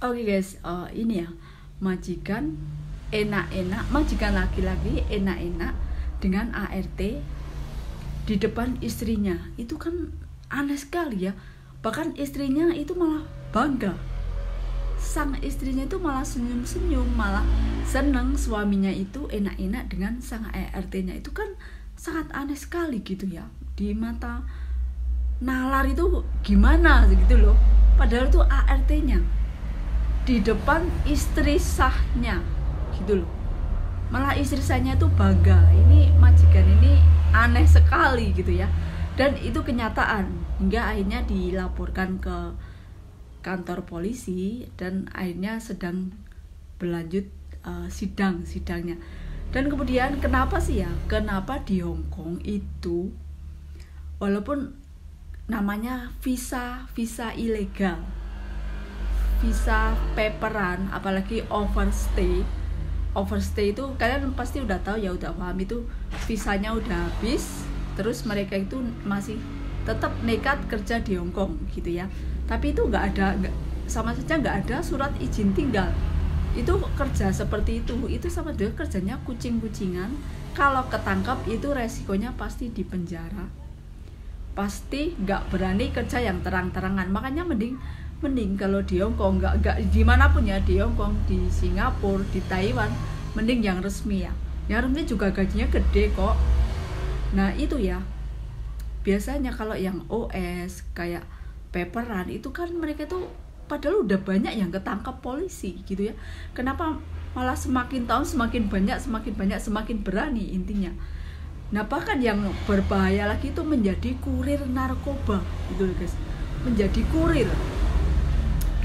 Oke guys, ini ya majikan enak-enak, majikan laki-laki enak-enak dengan ART di depan istrinya. Itu kan aneh sekali ya. Bahkan istrinya itu malah bangga. Sang istrinya itu malah senyum-senyum, malah seneng suaminya itu enak-enak dengan sang ART-nya. Itu kan sangat aneh sekali gitu ya. Di mata nalar itu gimana gitu loh. Padahal itu ART-nya di depan istri sahnya gitu loh. Malah istri sahnya itu bangga. Ini majikan ini aneh sekali gitu ya. Dan itu kenyataan hingga akhirnya dilaporkan ke kantor polisi dan akhirnya sedang berlanjut sidangnya. Dan kemudian kenapa di Hong Kong itu walaupun namanya visa ilegal, visa paperan, apalagi overstay itu kalian pasti udah tahu ya, udah paham itu visanya udah habis, terus mereka itu masih tetap nekat kerja di Hong Kong gitu ya. Tapi itu sama saja nggak ada surat izin tinggal. Itu kerja seperti itu sama dengan kerjanya kucing-kucingan. Kalau ketangkap itu resikonya pasti di penjara, pasti nggak berani kerja yang terang-terangan. Makanya mending kalau di Hong Kong, nggak dimanapun ya, di Hong Kong, di Singapura, di Taiwan, mending yang resmi ya. Yang resmi juga gajinya gede kok. Nah itu ya, biasanya kalau yang OS kayak paperan itu kan mereka tuh padahal udah banyak yang ketangkap polisi gitu ya. Kenapa malah semakin tahun semakin banyak semakin berani intinya. Nah bahkan yang berbahaya lagi itu menjadi kurir narkoba gitu loh guys, menjadi kurir.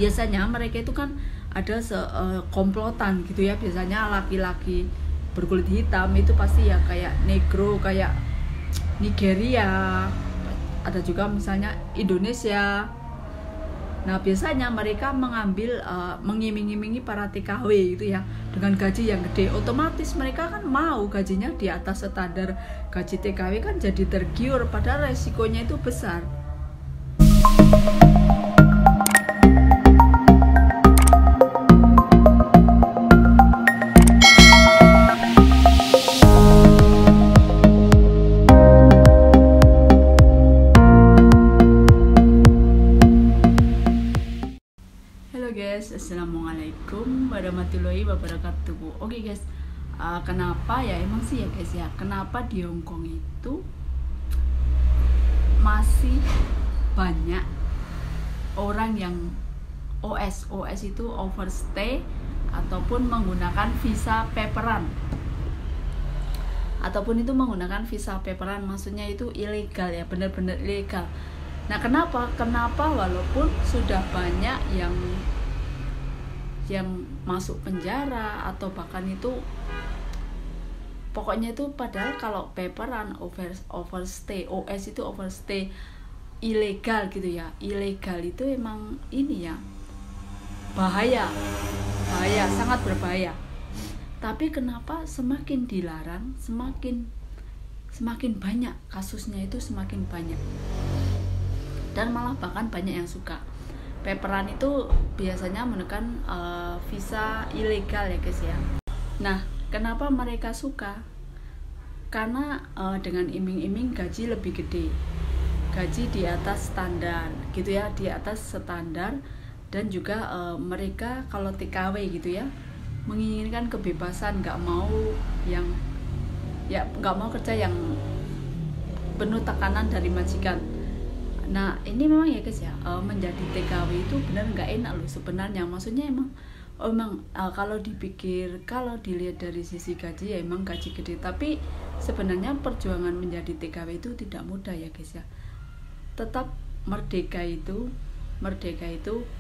Biasanya mereka itu kan ada komplotan gitu ya, biasanya laki-laki berkulit hitam itu pasti ya kayak negro, kayak Nigeria, ada juga misalnya Indonesia. Nah biasanya mereka mengambil mengiming-imingi para TKW gitu ya dengan gaji yang gede. Otomatis mereka kan mau gajinya di atas standar gaji TKW, kan jadi tergiur padahal resikonya itu besar. Assalamualaikum warahmatullahi wabarakatuh. Oke guys, kenapa ya emang sih ya guys ya, kenapa di Hong Kong itu masih banyak orang yang OS itu overstay ataupun menggunakan visa paperan, maksudnya itu ilegal ya, benar-benar ilegal. Nah kenapa walaupun sudah banyak yang masuk penjara atau bahkan itu pokoknya itu, padahal kalau paperan overstay, OS itu overstay ilegal gitu ya, ilegal itu emang ini ya bahaya, sangat berbahaya. Tapi kenapa semakin dilarang semakin banyak kasusnya, itu semakin banyak, dan malah bahkan banyak yang suka. Paperan itu biasanya menekan visa ilegal ya guys ya. Nah kenapa mereka suka? Karena dengan iming-iming gaji lebih gede, gaji di atas standar gitu ya, di atas standar. Dan juga mereka kalau TKW gitu ya menginginkan kebebasan, nggak mau kerja yang penuh tekanan dari majikan. Nah ini memang ya guys ya, menjadi TKW itu benar nggak enak loh sebenarnya. Maksudnya emang kalau dilihat dari sisi gaji ya emang gaji gede, tapi sebenarnya perjuangan menjadi TKW itu tidak mudah ya guys ya. Tetap merdeka itu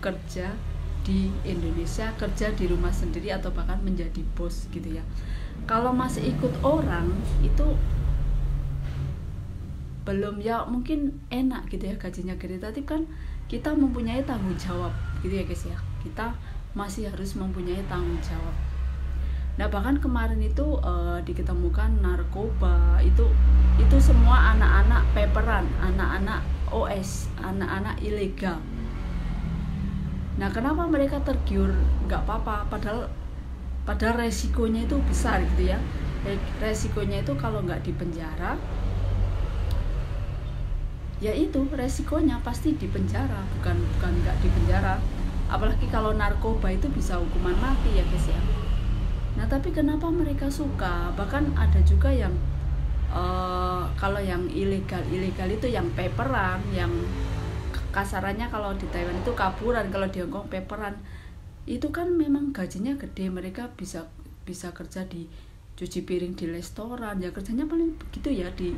kerja di Indonesia, kerja di rumah sendiri atau bahkan menjadi bos gitu ya. Kalau masih ikut orang itu belum ya, mungkin enak gitu ya gajinya gede, tapi kan kita mempunyai tanggung jawab gitu ya guys ya, kita masih harus mempunyai tanggung jawab. Nah bahkan kemarin itu diketemukan narkoba itu semua anak-anak paperan, anak-anak OS, anak-anak ilegal. Nah, kenapa mereka tergiur nggak apa-apa, padahal resikonya itu besar gitu ya. Resikonya itu kalau nggak di penjara, ya itu resikonya pasti di penjara, bukan nggak di penjara. Apalagi kalau narkoba itu bisa hukuman mati ya guys ya. Nah, tapi kenapa mereka suka? Bahkan ada juga yang kalau yang ilegal itu yang paperan, yang kasarannya kalau di Taiwan itu kaburan, kalau di Hongkong paperan. Itu kan memang gajinya gede, mereka bisa kerja di cuci piring di restoran, ya kerjanya paling begitu ya, di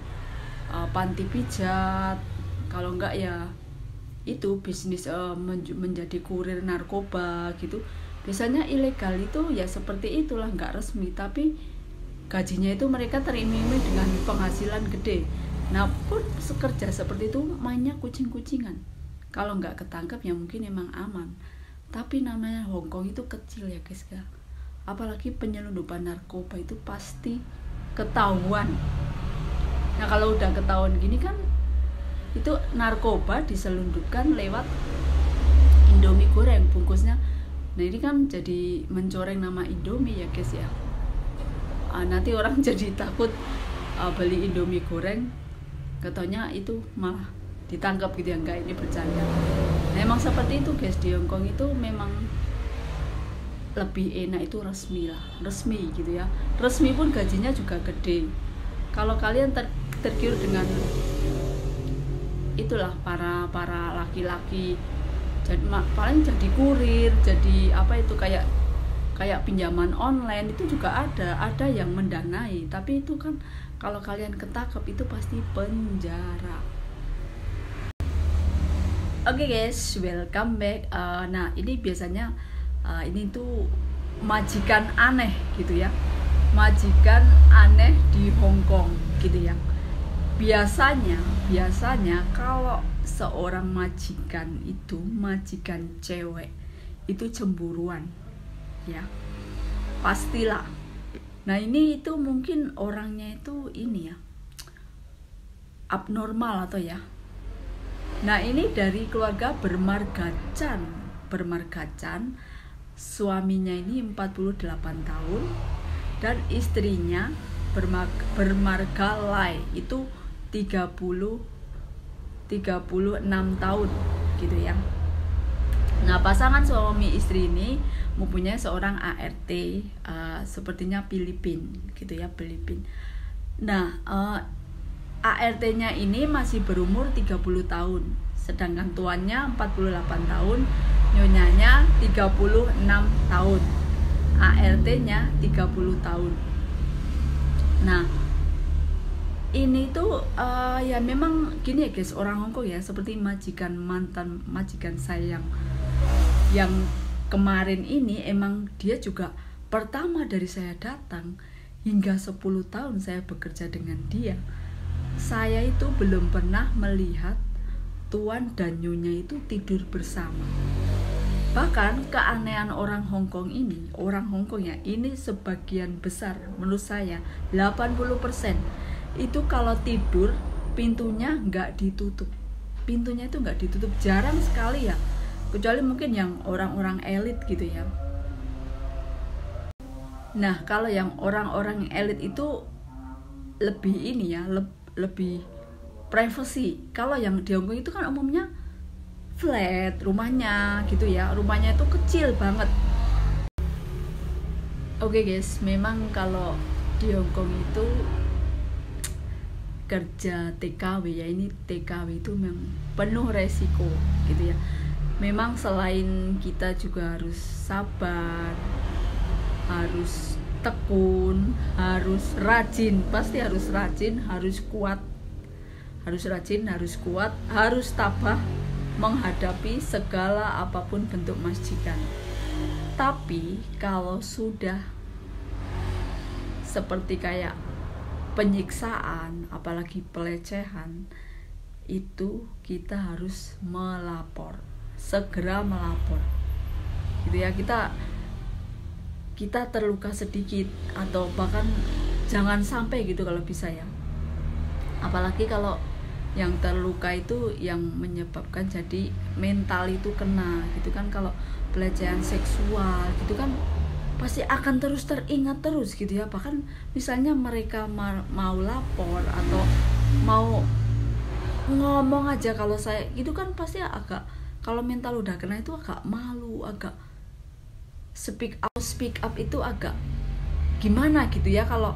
panti pijat, kalau enggak ya itu bisnis menjadi kurir narkoba gitu. Biasanya ilegal itu ya seperti itulah, enggak resmi, tapi gajinya itu mereka teriming-iming dengan penghasilan gede. Nah, pun kerja seperti itu mainnya kucing-kucingan. Kalau nggak ketangkep ya mungkin emang aman. Tapi namanya Hongkong itu kecil ya guys ya. Apalagi penyelundupan narkoba itu pasti ketahuan. Nah, kalau udah ketahuan gini kan, itu narkoba diselundupkan lewat Indomie goreng bungkusnya. Nah, ini kan jadi mencoreng nama Indomie ya guys ya. Nanti orang jadi takut beli Indomie goreng, katanya itu malah ditangkap gitu ya. Enggak, ini bercanda. Nah, emang seperti itu guys, di Hongkong itu memang lebih enak itu resmi gitu ya. Resmi pun gajinya juga gede. Kalau kalian tergiur dengan itulah para laki-laki, jadi paling jadi kurir, jadi apa itu, kayak pinjaman online itu juga ada yang mendanai. Tapi itu kan kalau kalian ketangkep itu pasti penjara. Oke guys, welcome back. Nah, ini biasanya ini tuh majikan aneh gitu ya, majikan aneh di Hongkong gitu ya. Biasanya kalau seorang majikan cewek itu cemburuan ya, pastilah. Nah, ini itu mungkin orangnya itu ini ya, abnormal atau ya. Nah, ini dari keluarga bermargacan. Suaminya ini 48 tahun dan istrinya bermarga Lai itu 36 tahun gitu ya. Nah, pasangan suami istri ini mempunyai seorang ART, sepertinya Filipin gitu ya, Filipin. Nah, ART-nya ini masih berumur 30 tahun, sedangkan tuannya 48 tahun, nyonyanya 36 tahun, ART-nya 30 tahun. Nah, ini tuh ya memang gini ya guys, orang Hongkong ya, seperti mantan majikan saya yang kemarin ini, emang dia juga pertama dari saya datang hingga 10 tahun saya bekerja dengan dia. Saya itu belum pernah melihat tuan dan nyonya itu tidur bersama. Bahkan keanehan orang Hongkong ya, ini sebagian besar menurut saya 80% itu kalau tidur pintunya nggak ditutup. Pintunya itu nggak ditutup, jarang sekali ya, kecuali mungkin yang orang-orang elit gitu ya. Nah, kalau yang orang-orang elit itu lebih ini ya, lebih privacy. Kalau yang di Hongkong itu kan umumnya flat rumahnya gitu ya, rumahnya itu kecil banget. Oke guys, memang kalau di Hongkong itu kerja TKW ya, ini TKW itu memang penuh resiko gitu ya. Memang selain kita juga harus sabar, harus tekun, harus rajin, pasti harus rajin, harus kuat, harus tabah menghadapi segala apapun bentuk majikan. Tapi kalau sudah seperti kayak penyiksaan, apalagi pelecehan, itu kita harus segera melapor gitu ya. Kita terluka sedikit atau bahkan jangan sampai gitu kalau bisa ya. Apalagi kalau yang terluka itu yang menyebabkan jadi mental itu kena gitu kan. Kalau pelecehan seksual gitu kan pasti akan terus teringat terus gitu ya. Bahkan misalnya mereka mau lapor atau mau ngomong aja, kalau saya itu kan pasti agak, kalau mental udah kena itu agak malu, agak speak up itu agak gimana gitu ya. Kalau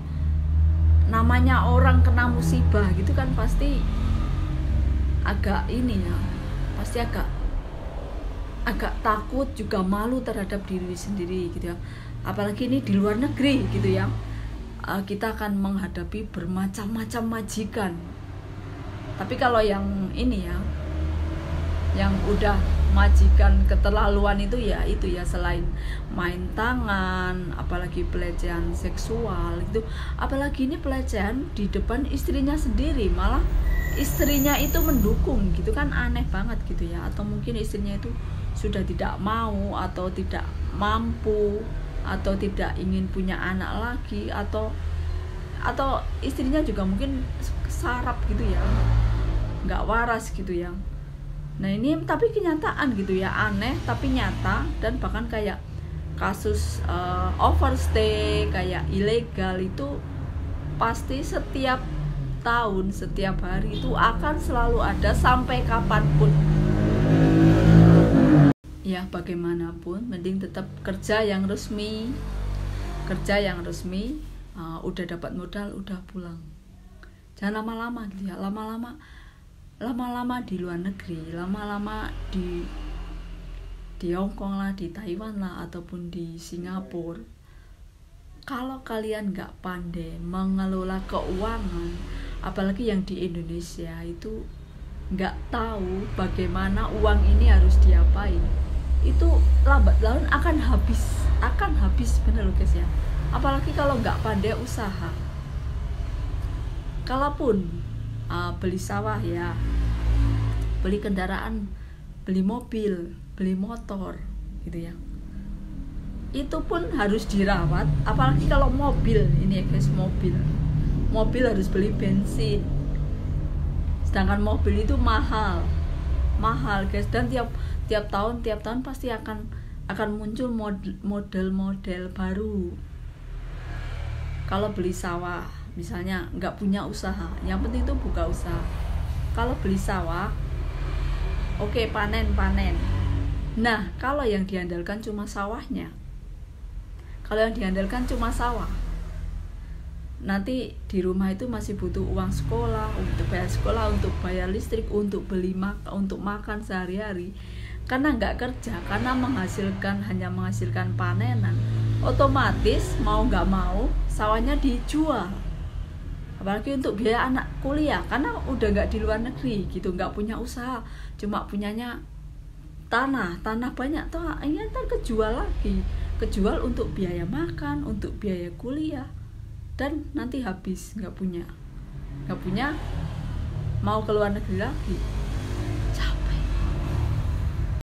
namanya orang kena musibah gitu kan pasti agak ini ya, pasti agak takut juga, malu terhadap diri sendiri gitu ya. Apalagi ini di luar negeri gitu ya, kita akan menghadapi bermacam-macam majikan. Tapi kalau yang ini ya, yang udah majikan keterlaluan itu ya selain main tangan, apalagi pelecehan seksual itu, apalagi ini pelecehan di depan istrinya sendiri, malah istrinya itu mendukung gitu kan, aneh banget gitu ya. Atau mungkin istrinya itu sudah tidak mau atau tidak mampu atau tidak ingin punya anak lagi, atau istrinya juga mungkin sarap gitu ya, nggak waras gitu ya. Nah ini tapi kenyataan gitu ya, aneh tapi nyata. Dan bahkan kayak kasus overstay, kayak ilegal itu pasti setiap tahun, setiap hari itu akan selalu ada sampai kapanpun. Ya bagaimanapun mending tetap kerja yang resmi, udah dapat modal udah pulang. Jangan lama-lama gitu ya, lama-lama di luar negeri, lama-lama di Hongkong lah, di Taiwan lah, ataupun di Singapura. Kalau kalian nggak pandai mengelola keuangan, apalagi yang di Indonesia itu nggak tahu bagaimana uang ini harus diapain, itu lambat laun akan habis bener loh guys ya. Apalagi kalau nggak pandai usaha. Kalaupun beli sawah ya, beli kendaraan, beli mobil, beli motor gitu ya, itu pun harus dirawat. Apalagi kalau mobil ini ya guys, mobil harus beli bensin, sedangkan mobil itu mahal guys. Dan tiap tahun pasti akan muncul model baru. Kalau beli sawah misalnya nggak punya usaha, yang penting itu buka usaha. Kalau beli sawah, oke, panen. Nah kalau yang diandalkan cuma sawahnya, nanti di rumah itu masih butuh uang sekolah, untuk bayar sekolah, untuk bayar listrik, untuk beli untuk makan sehari-hari. Karena nggak kerja, karena hanya menghasilkan panenan, otomatis mau nggak mau sawahnya dijual. Apalagi untuk biaya anak kuliah, karena udah nggak di luar negeri gitu, nggak punya usaha, cuma punyanya tanah banyak toh, ini ntar kejual untuk biaya makan, untuk biaya kuliah, dan nanti habis, nggak punya mau ke luar negeri lagi.